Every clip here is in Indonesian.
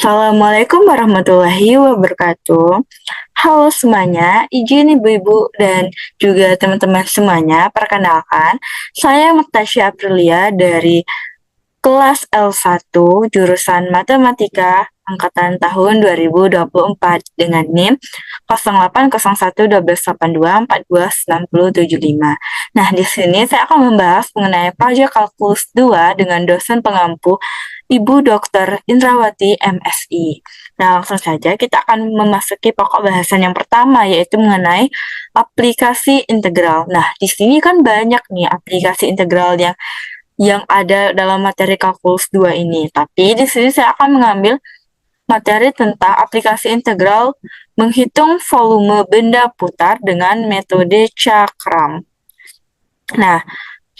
Assalamualaikum warahmatullahi wabarakatuh. Halo semuanya, izin ibu-ibu dan juga teman-teman semuanya, perkenalkan, saya Maktasya Aprilia dari kelas L1 jurusan Matematika angkatan tahun 2024 dengan NIM 08011282429075. Nah, di sini saya akan membahas mengenai proyek kalkulus 2 dengan dosen pengampu Ibu Dr. Indrawati MSI. Nah, langsung saja kita akan memasuki pokok bahasan yang pertama, yaitu mengenai aplikasi integral. Nah, di sini kan banyak nih aplikasi integral yang ada dalam materi kalkulus 2 ini. Tapi di sini saya akan mengambil materi tentang aplikasi integral menghitung volume benda putar dengan metode cakram. Nah,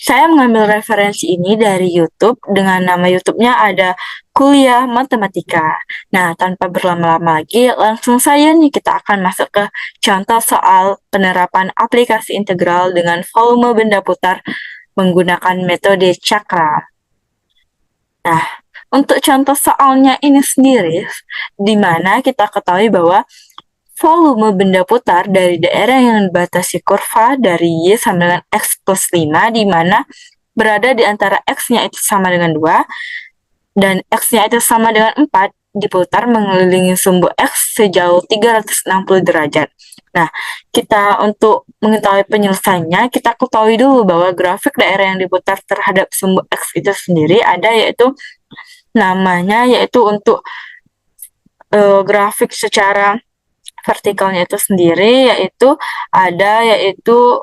saya mengambil referensi ini dari YouTube dengan nama YouTube-nya ada Kuliah Matematika. Nah, tanpa berlama-lama lagi, langsung saja nih kita akan masuk ke contoh soal penerapan aplikasi integral dengan volume benda putar menggunakan metode cakram. Nah, untuk contoh soalnya ini sendiri, di mana kita ketahui bahwa volume benda putar dari daerah yang dibatasi kurva dari Y sama dengan X plus 5, di mana berada di antara X-nya itu sama dengan 2, dan X-nya itu sama dengan 4, diputar mengelilingi sumbu X sejauh 360 derajat. Nah, kita untuk mengetahui penyelesaiannya, kita ketahui dulu bahwa grafik daerah yang diputar terhadap sumbu X itu sendiri ada, yaitu namanya, yaitu untuk grafik secara vertikalnya itu sendiri, yaitu ada, yaitu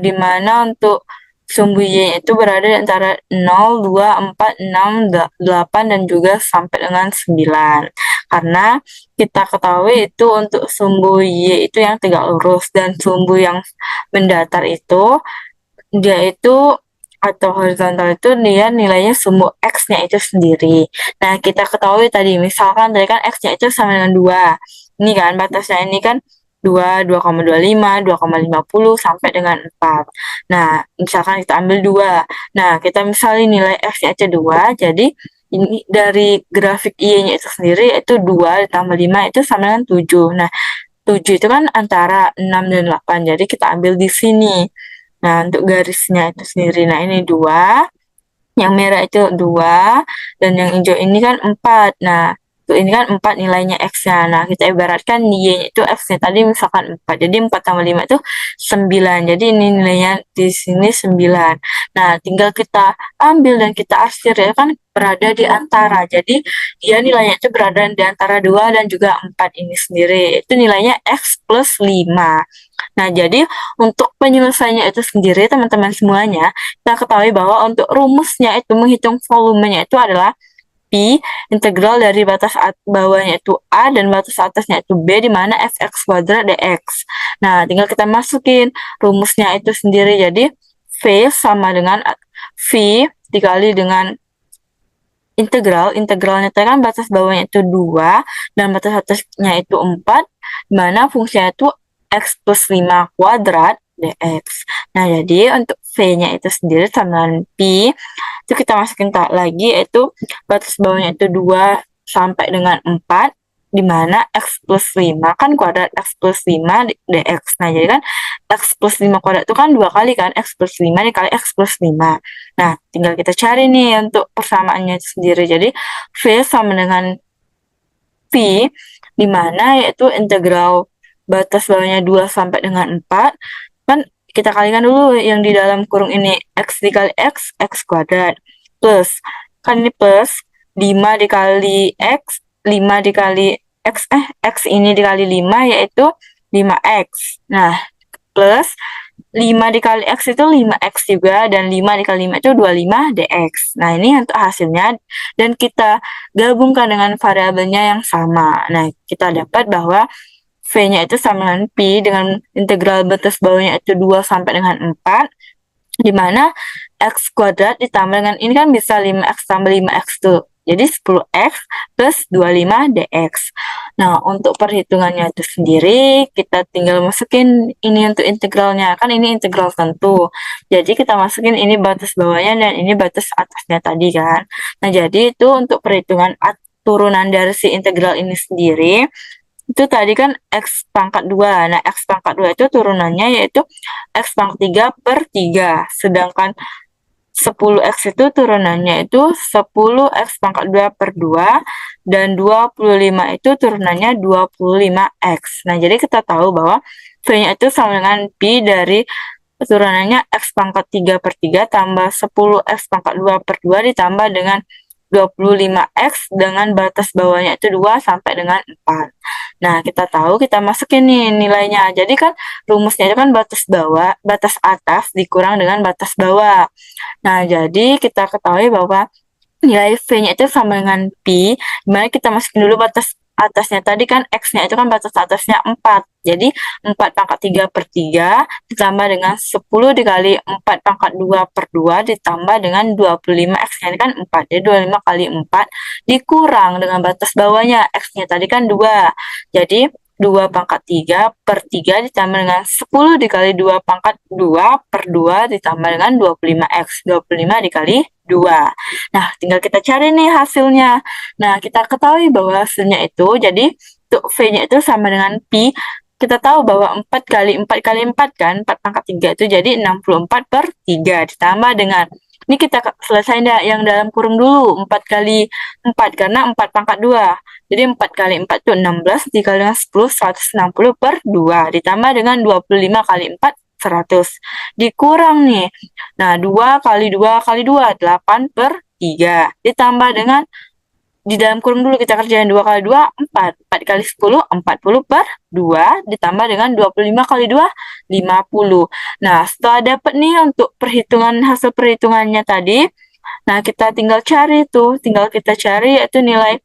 di mana untuk sumbu Y itu berada di antara 0, 2, 4, 6, 8, dan juga sampai dengan 9. Karena kita ketahui itu untuk sumbu Y itu yang tegak lurus, dan sumbu yang mendatar itu dia itu atau horizontal itu dia nilainya sumbu X-nya itu sendiri. Nah, kita ketahui tadi, misalkan tadi kan X-nya itu sama dengan 2. Ini kan batasnya ini kan 2, 2,25, 2,50 sampai dengan 4. Nah, misalkan kita ambil 2. Nah, kita misalnya nilai X-nya itu 2, jadi ini dari grafik Y-nya itu sendiri itu 2 ditambah 5 itu sama dengan 7. Nah, 7 itu kan antara 6 dan 8, jadi kita ambil di sini. Nah, untuk garisnya itu sendiri, nah ini 2, yang merah itu 2, dan yang hijau ini kan 4. Nah, tuh ini kan 4 nilainya X-nya. Nah, kita ibaratkan Y-nya itu X-nya tadi misalkan 4. Jadi 4 tambah 5 itu 9. Jadi ini nilainya di sini 9. Nah, tinggal kita ambil dan kita arsir, ya kan berada di antara. Jadi, dia nilainya itu berada di antara 2 dan juga 4 ini sendiri. Itu nilainya X plus 5. Nah, jadi untuk penyelesaiannya itu sendiri, teman-teman semuanya, kita ketahui bahwa untuk rumusnya itu menghitung volumenya itu adalah Pi integral dari batas bawahnya itu A dan batas atasnya itu B, di mana fx kuadrat dx. Nah, tinggal kita masukin rumusnya itu sendiri. Jadi V sama dengan V dikali dengan integralnya itu kan batas bawahnya itu 2 dan batas atasnya itu 4, di mana fungsinya itu X plus 5 kuadrat dx. Nah, jadi untuk V-nya itu sendiri sama dengan Pi, itu kita masukin lagi, yaitu batas bawahnya itu 2 sampai dengan 4, di mana X plus 5 kan kuadrat X plus 5 dx. Nah, jadi kan X plus 5 kuadrat itu kan 2 kali kan, X plus 5 dikali X plus 5. Nah, tinggal kita cari nih untuk persamaannya itu sendiri. Jadi, V sama dengan P, di mana yaitu integral batas bawahnya 2 sampai dengan 4, kan kita kalikan dulu yang di dalam kurung ini, X dikali X kuadrat, plus, kan ini plus, 5 dikali X, 5 dikali X ini dikali 5, yaitu 5X. Nah, plus 5 dikali X itu 5X juga, dan 5 dikali 5 itu 25 dx. Nah, ini untuk hasilnya, dan kita gabungkan dengan variabelnya yang sama. Nah, kita dapat bahwa V-nya itu sama dengan Pi dengan integral batas bawahnya itu 2 sampai dengan 4, di mana X kuadrat ditambah dengan ini kan bisa 5X tambah 5X tuh. Jadi 10X plus 25 dx. Nah, untuk perhitungannya itu sendiri, kita tinggal masukin ini untuk integralnya. Kan ini integral tentu. Jadi kita masukin ini batas bawahnya dan ini batas atasnya tadi kan. Nah, jadi itu untuk perhitungan turunan dari si integral ini sendiri, itu tadi kan X pangkat 2. Nah, X pangkat 2 itu turunannya yaitu X pangkat 3 per 3. Sedangkan 10X itu turunannya itu 10X pangkat 2 per 2. Dan 25 itu turunannya 25X. Nah, jadi kita tahu bahwa V-nya itu sama dengan Pi dari turunannya X pangkat 3 per 3 tambah 10X pangkat 2 per 2 ditambah dengan 25X dengan batas bawahnya itu 2 sampai dengan 4. Nah, kita tahu kita masukin nih nilainya. Jadi kan rumusnya itu kan batas bawah, batas atas dikurang dengan batas bawah. Nah, jadi kita ketahui bahwa nilai V-nya itu sama dengan Pi, dimana kita masukin dulu batas atasnya tadi kan X-nya itu kan batas atasnya 4. Jadi 4 pangkat 3 per 3 ditambah dengan 10 dikali 4 pangkat 2 per 2 ditambah dengan 25 X-nya ini kan 4. Jadi 25 kali 4 dikurang dengan batas bawahnya X-nya tadi kan 2. Jadi 2 pangkat 3 per 3 ditambah dengan 10 dikali 2 pangkat 2 per 2 ditambah dengan 25X. 25 dikali 2. Nah, tinggal kita cari nih hasilnya. Nah, kita ketahui bahwa hasilnya itu, jadi untuk V-nya itu sama dengan Pi. Kita tahu bahwa 4 kali 4 kali 4 kan, 4 pangkat 3 itu jadi 64 per 3. Ditambah dengan, ini kita selesai yang dalam kurung dulu, 4 kali 4, karena 4 pangkat 2. Jadi 4 kali 4 itu 16, dikali dengan 10, 160 per 2. Ditambah dengan 25 kali 4, 100. Dikurang nih. Nah, 2 kali 2 kali 2, 8 per 3. Ditambah dengan, di dalam kurung dulu kita kerjain 2 kali 2, 4. 4 kali 10, 40 per 2. Ditambah dengan 25 kali 2, 50. Nah, setelah dapat nih untuk perhitungan hasil perhitungannya tadi, nah kita tinggal cari tuh, tinggal kita cari yaitu nilai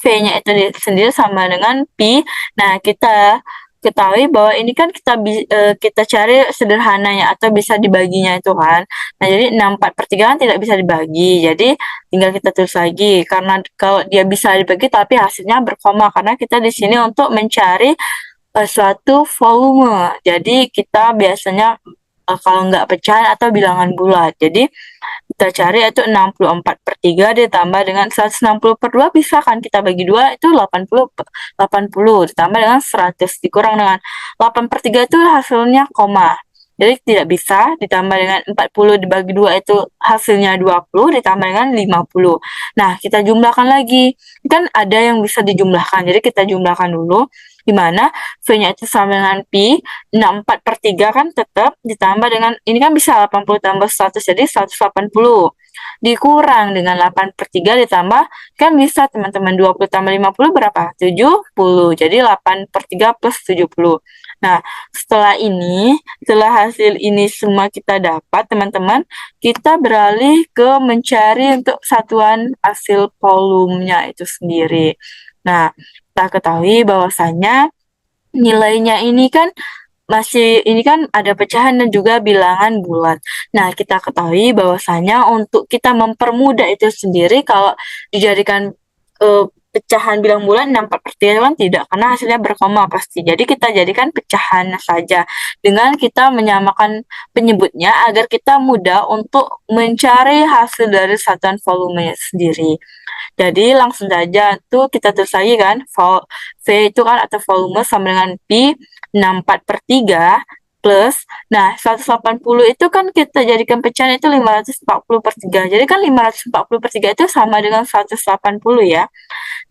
V-nya itu sendiri sama dengan Pi. Nah, kita ketahui bahwa ini kan kita cari sederhananya atau bisa dibaginya itu kan. Nah, jadi 64 per 3 kan tidak bisa dibagi. Jadi tinggal kita tulis lagi. Karena kalau dia bisa dibagi tapi hasilnya berkoma. Karena kita di sini untuk mencari suatu volume. Jadi kita biasanya kalau nggak pecahan atau bilangan bulat. Jadi kita cari itu 64 per 3 ditambah dengan 160 per 2, bisa kan kita bagi 2 itu 80 ditambah dengan 100 dikurang dengan 8 per 3 itu hasilnya koma. Jadi tidak bisa, ditambah dengan 40 dibagi 2 itu hasilnya 20 ditambah dengan 50. Nah, kita jumlahkan lagi. Kan ada yang bisa dijumlahkan. Jadi kita jumlahkan dulu, di mana V-nya itu sama dengan Pi, 64 per 3 kan tetap ditambah dengan, ini kan bisa 80 tambah 100 jadi 180. Dikurang dengan 8 per 3 ditambah, kan bisa teman-teman 20 tambah 50 berapa? 70. Jadi 8 per 3 plus 70. Nah, setelah hasil ini semua kita dapat, teman-teman, kita beralih ke mencari untuk satuan hasil volumenya itu sendiri. Nah, kita ketahui bahwasannya nilainya ini kan ini kan ada pecahan dan juga bilangan bulat. Nah, kita ketahui bahwasanya untuk kita mempermudah itu sendiri, kalau dijadikan pecahan bilang bulat 64 per 3 kan tidak, karena hasilnya berkoma pasti. Jadi kita jadikan pecahan saja dengan kita menyamakan penyebutnya agar kita mudah untuk mencari hasil dari satuan volumenya sendiri. Jadi langsung saja tuh kita tulis lagi kan, V itu kan atau volume sama dengan Pi 64 per 3 plus, nah 180 itu kan kita jadikan pecahan itu 540 per 3. Jadi kan 540 per 3 itu sama dengan 180 ya.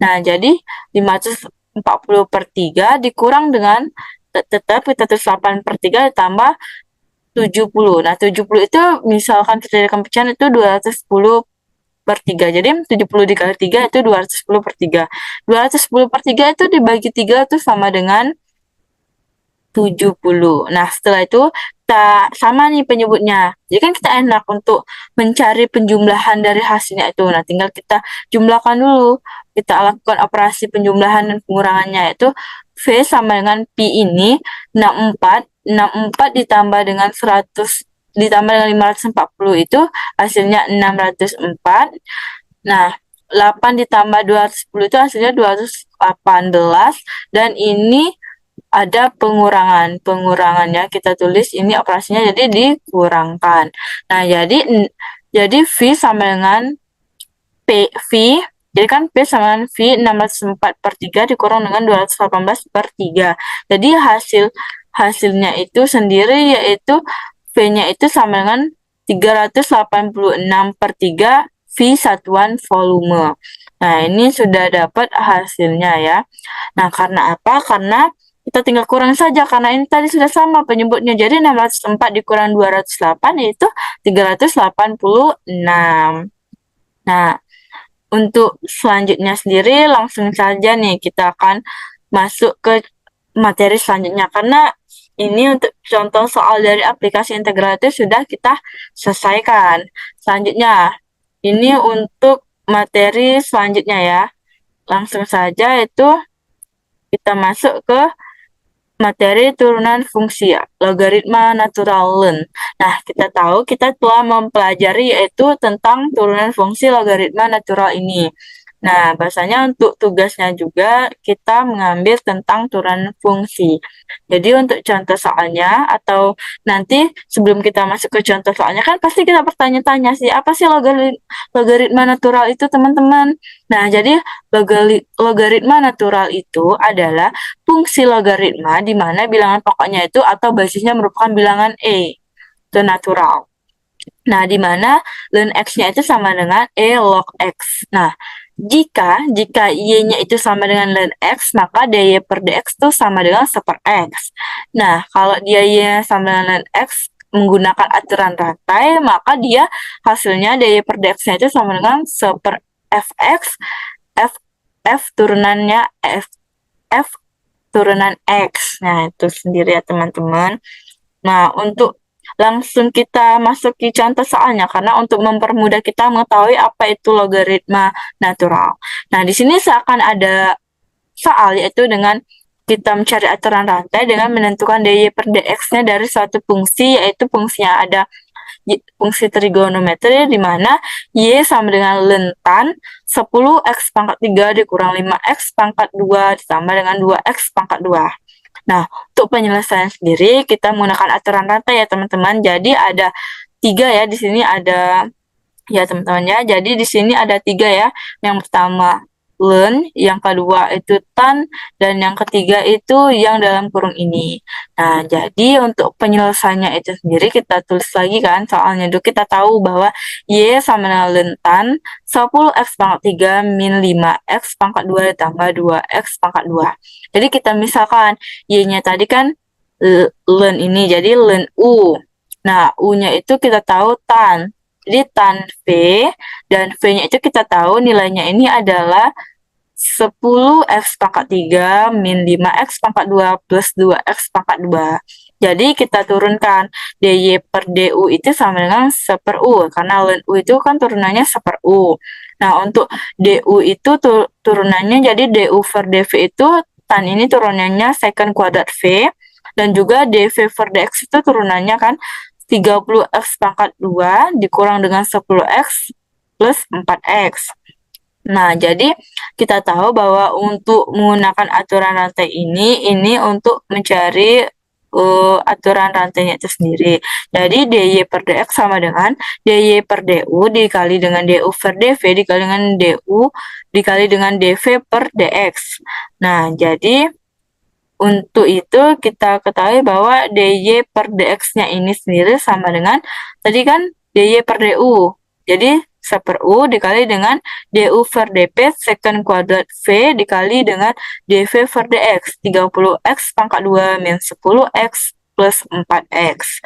Nah, jadi 540 per 3 dikurang dengan, tetap kita tulis 8 per 3 ditambah 70. Nah, 70 itu misalkan kita jadikan pecahan itu 210 per 3. Jadi 70 dikali 3 itu 210 per 3. 210 per 3 itu dibagi 3 itu sama dengan 70. Nah, setelah itu kita sama nih penyebutnya. Jadi kan kita enak untuk mencari penjumlahan dari hasilnya itu. Nah, tinggal kita jumlahkan dulu. Kita lakukan operasi penjumlahan dan pengurangannya, yaitu V sama dengan Pi ini 64. 64 ditambah dengan 100 ditambah dengan 540 itu hasilnya 604. Nah, 8 ditambah 210 itu hasilnya 218, dan ini ada pengurangan. Pengurangannya kita tulis ini operasinya jadi dikurangkan. Nah, jadi V sama dengan V Jadi kan P sama dengan V 604/3 dikurang dengan 218/3. Jadi hasilnya itu sendiri yaitu V-nya itu sama dengan 386/3 V satuan volume. Nah, ini sudah dapat hasilnya ya. Nah, karena apa? Karena kita tinggal kurang saja, karena ini tadi sudah sama penyebutnya. Jadi 604 dikurang 208 yaitu 386. Nah, untuk selanjutnya sendiri langsung saja nih kita akan masuk ke materi selanjutnya, karena ini untuk contoh soal dari aplikasi integral itu sudah kita selesaikan. Selanjutnya, ini untuk materi selanjutnya ya. Langsung saja itu kita masuk ke materi turunan fungsi logaritma natural ln. Nah, kita tahu kita telah mempelajari yaitu tentang turunan fungsi logaritma natural ini. Nah, bahasanya untuk tugasnya juga kita mengambil tentang turunan fungsi. Jadi untuk contoh soalnya atau nanti sebelum kita masuk ke contoh soalnya kan pasti kita bertanya-tanya sih apa sih logaritma natural itu teman-teman. Nah, jadi logaritma natural itu adalah fungsi logaritma di mana bilangan pokoknya itu atau basisnya merupakan bilangan E, itu natural. Nah, di mana ln x-nya itu sama dengan E log x. Nah, jika y-nya itu sama dengan ln x, maka dy per dx itu sama dengan 1/x. Nah, kalau dia y-nya sama dengan ln x menggunakan aturan rantai, maka dia hasilnya dy per dx-nya itu sama dengan 1/fx, f turunannya f turunan x. Nah, itu sendiri ya teman-teman. Nah, untuk langsung kita masuki contoh soalnya, karena untuk mempermudah kita mengetahui apa itu logaritma natural. Nah, di sini seakan ada soal, yaitu dengan kita mencari aturan rantai dengan menentukan dy per dx-nya dari suatu fungsi, yaitu fungsinya ada fungsi trigonometri di mana y sama dengan ln tan 10x pangkat 3 dikurang 5x pangkat 2 ditambah dengan 2x pangkat 2. Nah, untuk penyelesaian sendiri kita menggunakan aturan rantai ya teman-teman. Jadi ada 3 ya, di sini ada ya teman-teman ya. Jadi di sini ada 3 ya. Yang pertama ln, yang kedua itu tan, dan yang ketiga itu yang dalam kurung ini. Nah, jadi untuk penyelesaiannya itu sendiri kita tulis lagi kan soalnya dulu. Kita tahu bahwa y sama dengan ln tan 10x pangkat 3 min 5x pangkat 2 ditambah 2x pangkat 2. Jadi kita misalkan y-nya tadi kan ln ini, jadi ln u. Nah, u-nya itu kita tahu tan. Jadi tan V, dan V-nya itu kita tahu nilainya ini adalah 10x pangkat 3 min 5x pangkat 2 plus 2x pangkat 2. Jadi kita turunkan dy per du itu sama dengan 1/u, karena ln u itu kan turunannya 1/u. Nah, untuk du itu turunannya jadi du per dv itu tan ini turunannya secant kuadrat v, dan juga dv per dx itu turunannya kan 30x pangkat 2 dikurang dengan 10x plus 4x. Nah, jadi kita tahu bahwa untuk menggunakan aturan rantai ini untuk mencari aturan rantainya itu sendiri. Jadi dy per dx sama dengan dy per du dikali dengan du per dv dikali dengan du dikali dengan dv per dx. Nah, jadi untuk itu kita ketahui bahwa dy per dx-nya ini sendiri sama dengan tadi kan dy per du. Jadi 1/u dikali dengan du per dp secant kuadrat v dikali dengan dv per dx 30x pangkat 2 min 10x plus 4x.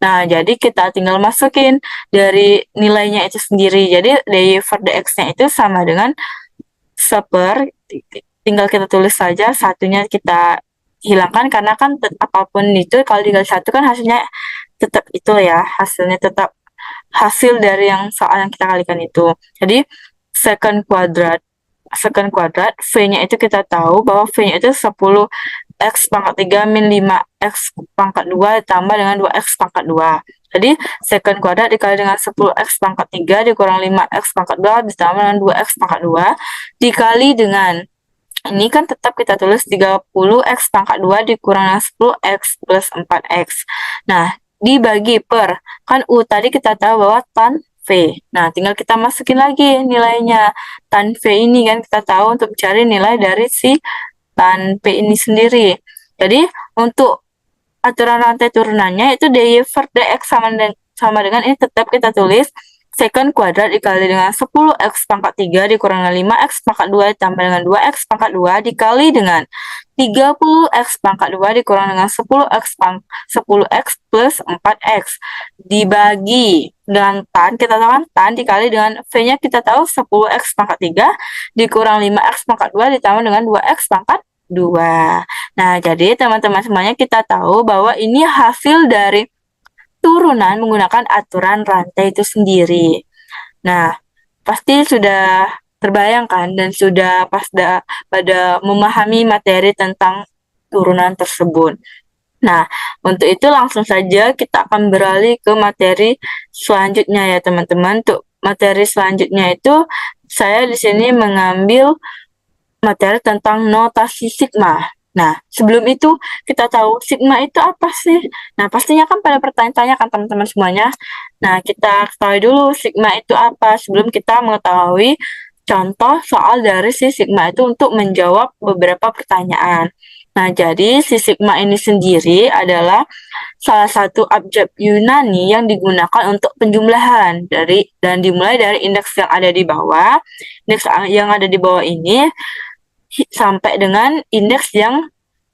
Nah, jadi kita tinggal masukin dari nilainya itu sendiri. Jadi dy per dx-nya itu sama dengan 1/, tinggal kita tulis saja, satunya kita hilangkan karena kan apapun itu kalau dikali 1 kan hasilnya tetap itu ya, hasilnya tetap hasil dari yang soal yang kita kalikan itu. Jadi secant kuadrat V-nya itu kita tahu bahwa V-nya itu 10x pangkat 3 min 5x pangkat 2 ditambah dengan 2x pangkat 2. Jadi secant kuadrat dikali dengan 10x pangkat 3 dikurang 5x pangkat 2 ditambah dengan 2x pangkat 2 dikali dengan ini kan tetap kita tulis 30x pangkat 2 dikurang 10x plus 4x. Nah, dibagi per, kan U tadi kita tahu bahwa tan V. Nah, tinggal kita masukin lagi nilainya. Tan V ini kan kita tahu untuk mencari nilai dari si tan P ini sendiri. Jadi, untuk aturan rantai turunannya itu dy per dx sama dengan ini tetap kita tulis secant kuadrat dikali dengan 10x pangkat 3 dikurang dengan 5x pangkat 2 ditambah dengan 2x pangkat 2 dikali dengan 30x pangkat 2 dikurang dengan 10x plus 4x dibagi dengan tan, kita tahu kan tan dikali dengan V-nya kita tahu 10x pangkat 3 dikurang 5x pangkat 2 ditambah dengan 2x pangkat 2. Nah, jadi teman-teman semuanya kita tahu bahwa ini hasil dari turunan menggunakan aturan rantai itu sendiri. Nah, pasti sudah terbayangkan dan sudah pada memahami materi tentang turunan tersebut. Nah, untuk itu langsung saja kita akan beralih ke materi selanjutnya ya teman-teman. Untuk materi selanjutnya itu saya di sini mengambil materi tentang notasi sigma. Nah, sebelum itu kita tahu sigma itu apa sih? Nah, pastinya kan pada bertanya-tanya kan teman-teman semuanya. Nah, kita ketahui dulu sigma itu apa sebelum kita mengetahui contoh soal dari si sigma itu untuk menjawab beberapa pertanyaan. Nah, jadi si sigma ini sendiri adalah salah satu abjad Yunani yang digunakan untuk penjumlahan dan dimulai dari indeks yang ada di bawah. Indeks yang ada di bawah ini sampai dengan indeks yang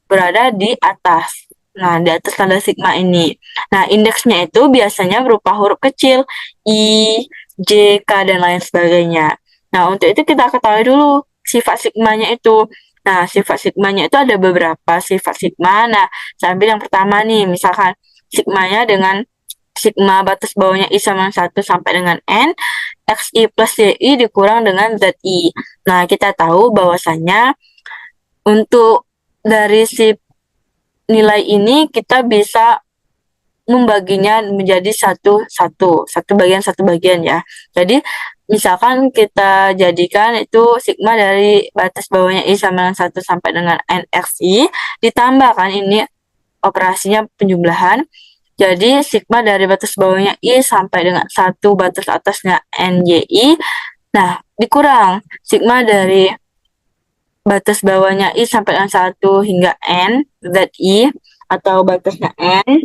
berada di atas. Nah, di atas tanda sigma ini. Nah, indeksnya itu biasanya berupa huruf kecil, I, J, K, dan lain sebagainya. Nah, untuk itu kita ketahui dulu sifat sigmanya itu. Nah, sifat sigmanya itu ada beberapa sifat sigma. Nah, saya ambil yang pertama nih, misalkan sigmanya dengan sigma batas bawahnya I sama 1 sampai dengan N, XI plus YI dikurang dengan ZI. Nah, kita tahu bahwasannya untuk dari si nilai ini kita bisa membaginya menjadi satu bagian ya. Jadi misalkan kita jadikan itu sigma dari batas bawahnya I sama dengan 1 sampai dengan NXI, ditambahkan ini operasinya penjumlahan. Jadi sigma dari batas bawahnya I sampai dengan 1 batas atasnya NYI. Nah, dikurang sigma dari batas bawahnya I sampai dengan 1 hingga N, ZI, atau batasnya N.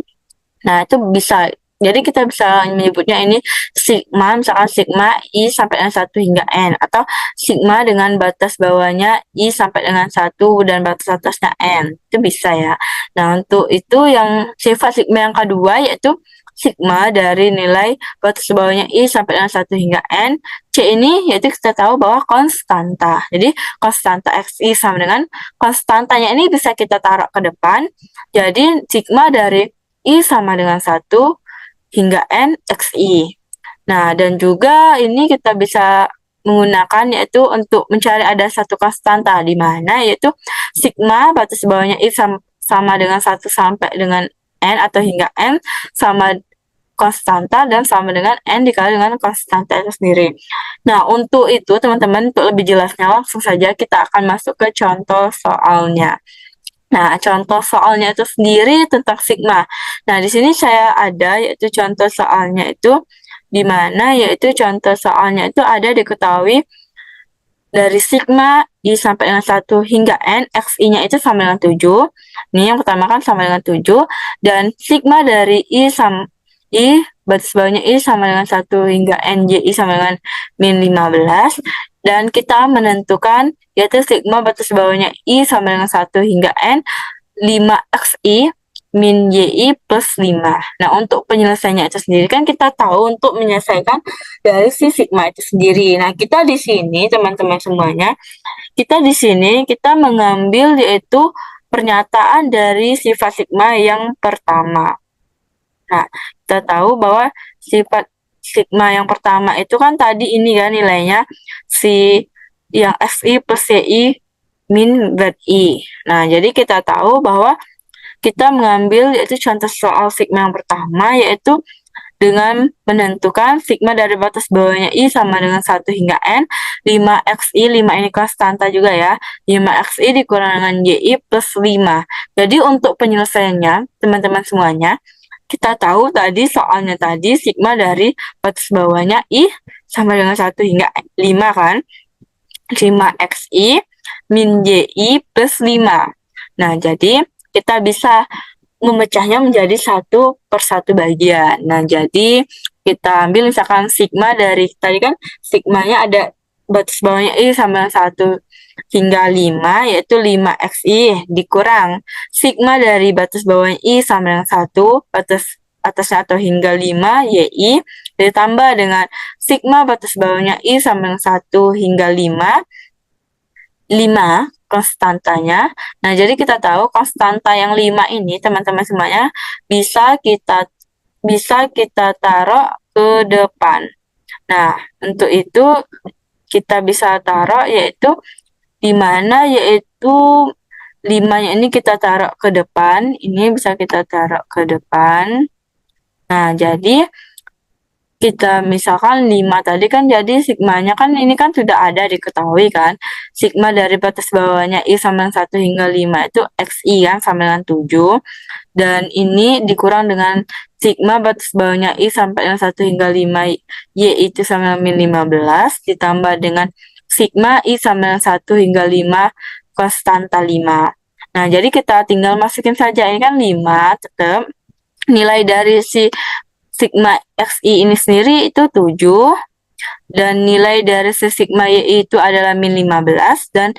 Nah, itu bisa. Jadi kita bisa menyebutnya ini sigma, misalkan sigma I sampai dengan 1 hingga N. Atau sigma dengan batas bawahnya I sampai dengan 1 dan batas atasnya N. Itu bisa ya. Nah, untuk itu yang sifat sigma yang kedua yaitu sigma dari nilai batas bawahnya I sampai dengan 1 hingga N. C ini yaitu kita tahu bahwa konstanta. Jadi konstanta XI sama dengan konstantanya ini bisa kita taruh ke depan. Jadi sigma dari I sama dengan 1 hingga N XI. Nah, dan juga ini kita bisa menggunakan yaitu untuk mencari ada satu konstanta di mana yaitu sigma batas bawahnya I sama dengan 1 sampai dengan N atau hingga N sama konstanta dan sama dengan N dikali dengan konstanta itu sendiri. Nah, untuk itu teman-teman untuk lebih jelasnya langsung saja kita akan masuk ke contoh soalnya. Nah, contoh soalnya itu sendiri tentang sigma. Nah, di sini saya ada yaitu contoh soalnya itu di mana yaitu contoh soalnya itu ada diketahui dari sigma I sampai dengan 1 hingga N, XI-nya itu sama dengan 7. Ini yang pertama kan sama dengan 7. Dan sigma dari I, batas bawahnya I sama dengan 1 hingga N, JI sama dengan min 15. Dan kita menentukan yaitu sigma batas bawahnya I sama dengan 1 hingga N, 5XI min YI plus 5. Nah, untuk penyelesaiannya itu sendiri kan kita tahu untuk menyelesaikan dari si sigma itu sendiri. Nah, kita di sini teman-teman semuanya, kita di sini kita mengambil yaitu pernyataan dari sifat sigma yang pertama. Nah, kita tahu bahwa sifat sigma yang pertama itu kan tadi ini kan nilainya si yang FI plus YI min ZI. Nah, jadi kita tahu bahwa kita mengambil yaitu contoh soal sigma yang pertama yaitu dengan menentukan sigma dari batas bawahnya I sama dengan 1 hingga N, 5XI, 5 ini konstanta juga ya, 5XI dikurang dengan YI plus 5. Jadi untuk penyelesaiannya, teman-teman semuanya, Kita tahu tadi soalnya tadi sigma dari batas bawahnya I sama dengan 1 hingga 5 kan. 5xi min yi plus 5. Nah, jadi kita bisa memecahnya menjadi 1/1 bagian. Nah, jadi kita ambil misalkan sigma dari tadi kan sigmanya ada batas bawahnya I sama 1 hingga 5, yaitu 5xi dikurang sigma dari batas bawahnya I sama dengan 1, batas atasnya atau hingga 5, yi, ditambah dengan sigma batas bawahnya I sama dengan 1 hingga 5 konstantanya. Nah, jadi kita tahu konstanta yang 5 ini teman-teman semuanya bisa kita taruh ke depan. Nah, untuk itu kita bisa taruh yaitu di mana yaitu 5-nya ini kita taruh ke depan, ini bisa kita taruh ke depan. Nah, jadi kita misalkan 5 tadi kan jadi sigmanya kan ini kan sudah ada diketahui kan. Sigma dari batas bawahnya I sama dengan 1 hingga 5 itu xi kan sama dengan 7. Dan ini dikurang dengan sigma batas bawahnya I sampai dengan 1 hingga 5 y itu sama dengan min 15 ditambah dengan sigma I sama dengan 1 hingga 5 konstanta 5. Nah, jadi kita tinggal masukin saja ini kan 5 tetap nilai dari si sigma xi ini sendiri itu 7 dan nilai dari si sigma y itu adalah min 15 dan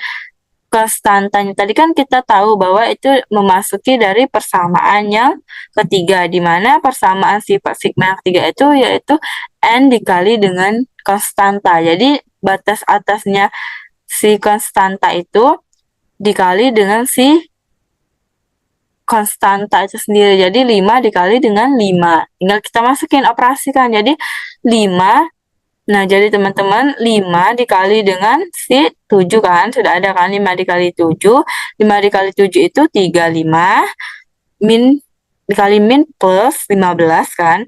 konstantanya tadi kan kita tahu bahwa itu memasuki dari persamaan yang ketiga di mana persamaan sifat sigma yang ketiga itu yaitu n dikali dengan konstanta. Jadi batas atasnya si konstanta itu dikali dengan si konstanta itu sendiri. Jadi 5 dikali dengan 5. Tinggal kita masukin operasikan. Jadi 5. Nah, jadi teman-teman 5 dikali dengan si 7 kan. Sudah ada kan 5 dikali 7. 5 dikali 7 itu 35. Min dikali min plus 15 kan.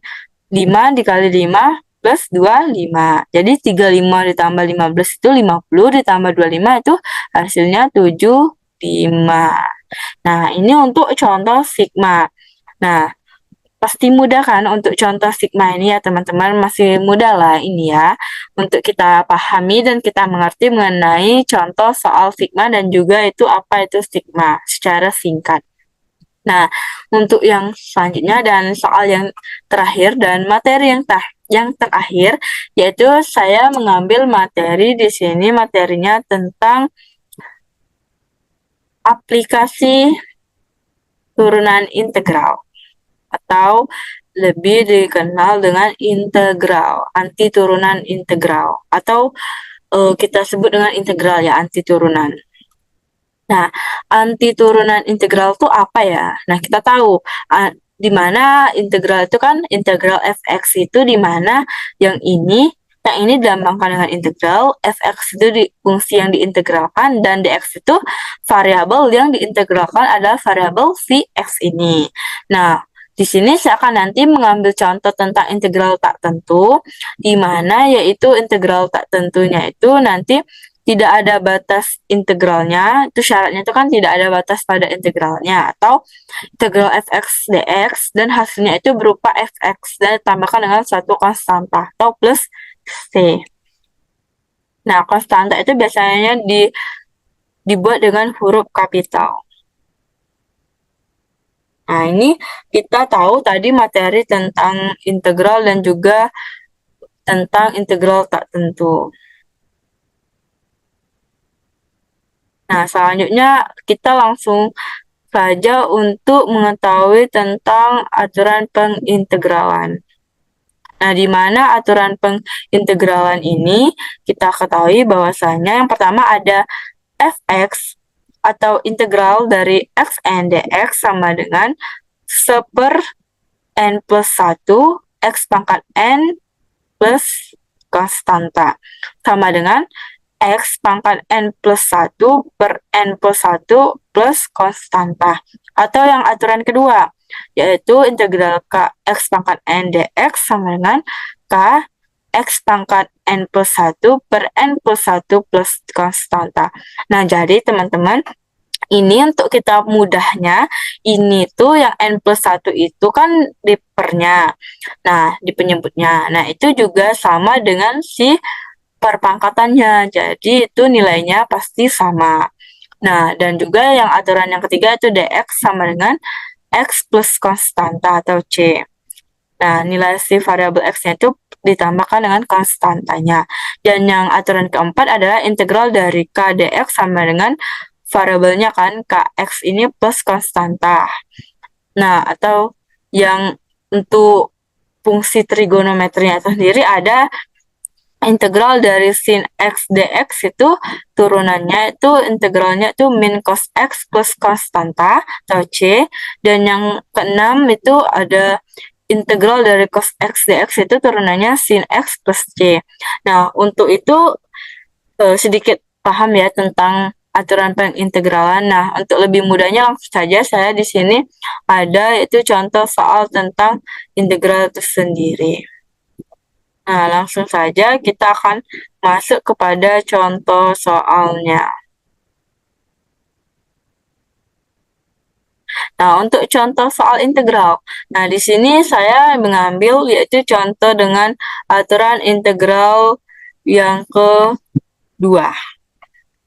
5 dikali 5 plus 25. Jadi 35 ditambah 15 itu 50 ditambah 25 itu hasilnya 75. Nah, ini untuk contoh sigma. Nah, pasti mudah kan untuk contoh sigma ini ya teman-teman, masih mudah lah ini ya untuk kita pahami dan kita mengerti mengenai contoh soal sigma dan juga itu apa itu sigma secara singkat. Nah, untuk yang selanjutnya dan soal yang terakhir dan materi yang terakhir yaitu saya mengambil materi di sini materinya tentang aplikasi turunan integral atau lebih dikenal dengan integral, anti turunan integral atau kita sebut dengan integral ya, anti turunan. Nah, anti turunan integral itu apa ya? Nah, kita tahu di mana integral itu kan integral fx itu di mana yang ini dilambangkan dengan integral, fx itu fungsi yang diintegralkan, dan dx itu variabel yang diintegralkan adalah variabel vx ini. Nah, di sini saya akan nanti mengambil contoh tentang integral tak tentu, di mana yaitu integral tak tentunya itu nanti tidak ada batas integralnya, itu syaratnya itu kan tidak ada batas pada integralnya, atau integral fx dx dan hasilnya itu berupa fx dan ditambahkan dengan suatu konstanta atau plus c. Nah, konstanta itu biasanya dibuat dengan huruf kapital. Nah, ini kita tahu tadi materi tentang integral dan juga tentang integral tak tentu. Nah, selanjutnya kita langsung saja untuk mengetahui tentang aturan pengintegralan. Nah, di mana aturan pengintegralan ini kita ketahui bahwasanya yang pertama ada fx atau integral dari xn dx sama dengan 1/n plus 1 x pangkat n plus konstanta sama dengan x pangkat n plus 1 per n plus 1 plus konstanta. Atau yang aturan kedua, yaitu integral k x pangkat n dx sama dengan k x pangkat n plus 1 per n plus 1 plus konstanta. Nah, jadi teman-teman, Ini untuk kita mudahnya, ini tuh yang N+1 itu kan di pernya. Nah, di penyebutnya. Nah, itu juga sama dengan si perpangkatannya. Jadi itu nilainya pasti sama. Nah, dan juga yang aturan yang ketiga itu dx sama dengan x plus konstanta atau c. Nah, nilai si variabel x-nya itu ditambahkan dengan konstantanya. Dan yang aturan keempat adalah integral dari k dx sama dengan variabelnya kan kx ini plus konstanta. Nah, atau yang untuk fungsi trigonometrinya itu sendiri ada integral dari sin x dx itu turunannya itu integralnya itu min cos x plus konstanta atau c, dan yang keenam itu ada integral dari cos x dx itu turunannya sin x plus c. Nah, untuk itu sedikit paham ya tentang aturan pengintegralan. Nah, untuk lebih mudahnya langsung saja saya di sini ada itu contoh soal tentang integral itu sendiri. Nah, langsung saja kita akan masuk kepada contoh soalnya. Nah, untuk contoh soal integral. Nah, di sini saya mengambil yaitu contoh dengan aturan integral yang kedua.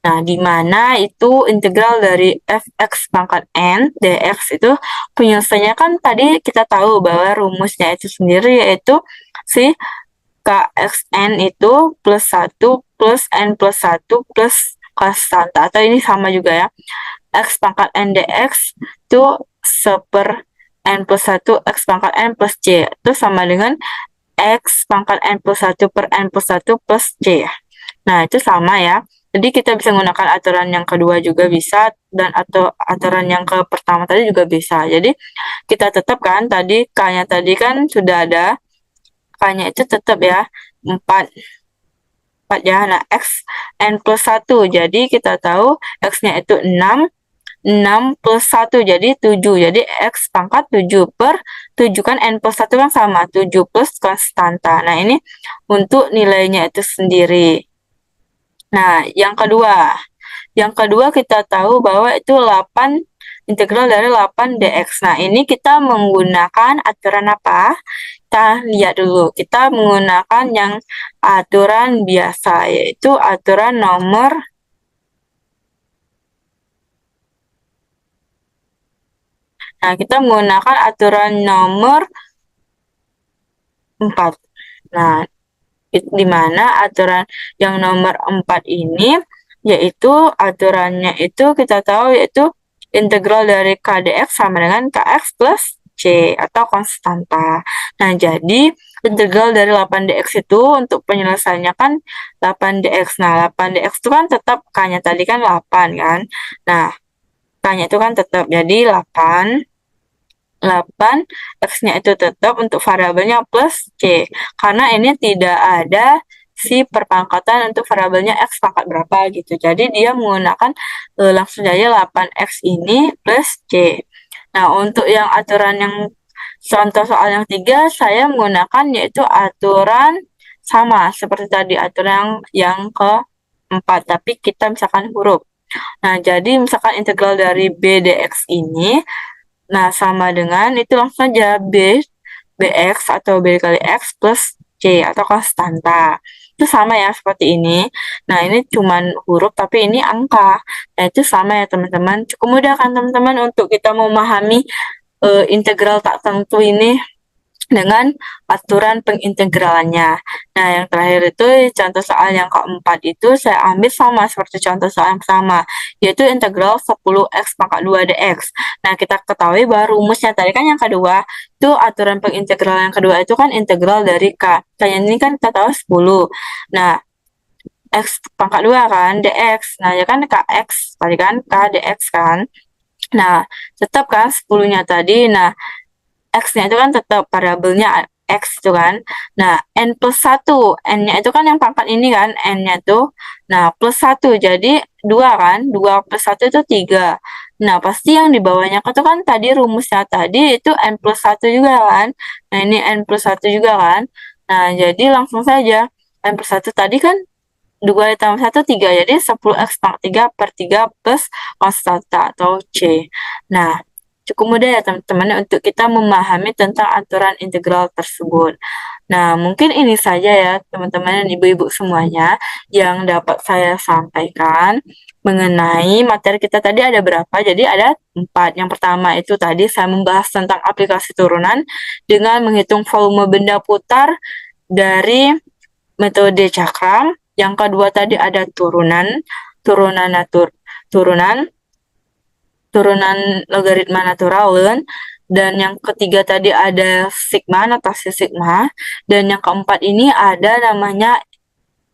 Nah, di mana itu integral dari fx pangkat n dx itu penyelesaiannya kan tadi kita tahu bahwa rumusnya itu sendiri yaitu si kxn itu plus 1 plus n plus 1 plus konstanta, atau ini sama juga ya, x pangkat n dx itu seper n plus 1 x pangkat n plus c itu sama dengan x pangkat n plus 1 per n plus 1 plus c ya. Nah, itu sama ya. Jadi kita bisa menggunakan aturan yang kedua juga bisa, dan atau aturan yang ke pertama tadi juga bisa. Jadi kita tetapkan tadi k-nya tadi kan sudah ada, k-nya itu tetap ya 4 ya. Nah, x n plus 1. Jadi kita tahu x-nya itu 6 plus 1 jadi 7. Jadi x pangkat 7 per 7 kan n plus 1 kan sama 7 plus konstanta. Nah, ini untuk nilainya itu sendiri. Nah, yang kedua. Yang kedua kita tahu bahwa itu 8 integral dari 8 dx. Nah, ini kita menggunakan aturan apa? Kita lihat dulu. Kita menggunakan yang aturan biasa, yaitu aturan nomor Nah, kita menggunakan aturan nomor 4. Nah, di mana aturan yang nomor 4 ini yaitu aturannya itu kita tahu yaitu integral dari k dx sama dengan kx plus c atau konstanta. Nah, jadi integral dari 8 dx itu untuk penyelesaiannya kan 8 dx. Nah, 8 dx itu kan tetap k-nya tadi kan 8 kan. Nah, k-nya itu kan tetap jadi 8 x-nya itu tetap untuk variabelnya plus c. Karena ini tidak ada si perpangkatan untuk variabelnya x pangkat berapa gitu. Jadi dia menggunakan langsung saja 8x ini plus c. Nah, untuk yang aturan yang contoh soal yang 3 saya menggunakan yaitu aturan sama seperti tadi aturan yang keempat, tapi kita misalkan huruf. Nah, jadi misalkan integral dari b dx ini, nah, sama dengan itu langsung aja bx atau b kali x plus c atau konstanta. Itu sama ya seperti ini. Nah, ini cuman huruf tapi ini angka. Nah, itu sama ya teman-teman. Cukup mudah kan teman-teman untuk kita memahami integral tak tentu ini dengan aturan pengintegralannya. Nah, yang terakhir itu contoh soal yang keempat itu saya ambil sama seperti contoh soal yang pertama, yaitu integral 10x pangkat 2 dx. Nah, kita ketahui bahwa rumusnya tadi kan yang kedua, itu aturan pengintegral yang kedua itu kan integral dari k. K ini kan kita tahu 10. Nah, x pangkat 2 kan dx. Nah, ya kan kx, tadi kan k dx kan. Nah, tetap kan 10-nya tadi. Nah, x-nya itu kan tetap variabelnya x itu kan. Nah, n plus 1. N-nya itu kan yang pangkat ini kan, n-nya tuh. Nah, plus 1. Jadi 2 kan. 2 plus 1 itu 3. Nah, pasti yang di bawahnya itu kan tadi rumusnya tadi itu n plus 1 juga kan. Nah, ini n plus 1 juga kan. Nah, jadi langsung saja. N plus 1 tadi kan 2 ditambah 1, 3. Jadi 10x pangkat 3 per 3 plus konstanta atau C. Nah, cukup mudah ya teman-teman untuk kita memahami tentang aturan integral tersebut. Nah, mungkin ini saja ya teman-teman dan ibu-ibu semuanya yang dapat saya sampaikan mengenai materi kita tadi ada berapa? Jadi ada 4. Yang pertama itu tadi saya membahas tentang aplikasi turunan dengan menghitung volume benda putar dari metode cakram. Yang kedua tadi ada turunan logaritma naturalen, dan yang ketiga tadi ada sigma, notasi sigma, dan yang keempat ini ada namanya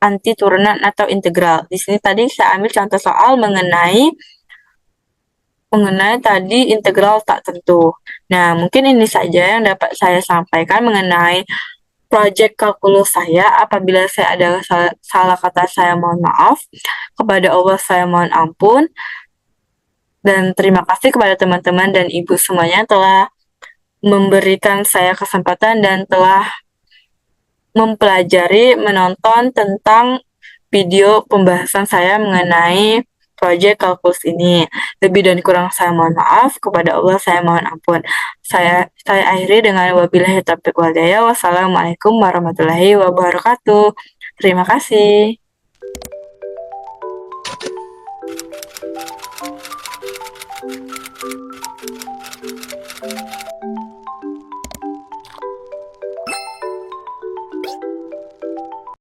anti turunan atau integral. Di sini tadi saya ambil contoh soal mengenai tadi integral tak tentu. Nah, mungkin ini saja yang dapat saya sampaikan mengenai proyek kalkulus saya. Apabila saya ada salah kata, saya mohon maaf. Kepada Allah saya mohon ampun. Dan terima kasih kepada teman-teman dan ibu semuanya telah memberikan saya kesempatan dan telah menonton tentang video pembahasan saya mengenai proyek kalkulus ini. Lebih dan kurang saya mohon maaf, kepada Allah saya mohon ampun. Saya akhiri dengan wabillahi taufiq wal hidayah. Wassalamualaikum warahmatullahi wabarakatuh. Terima kasih.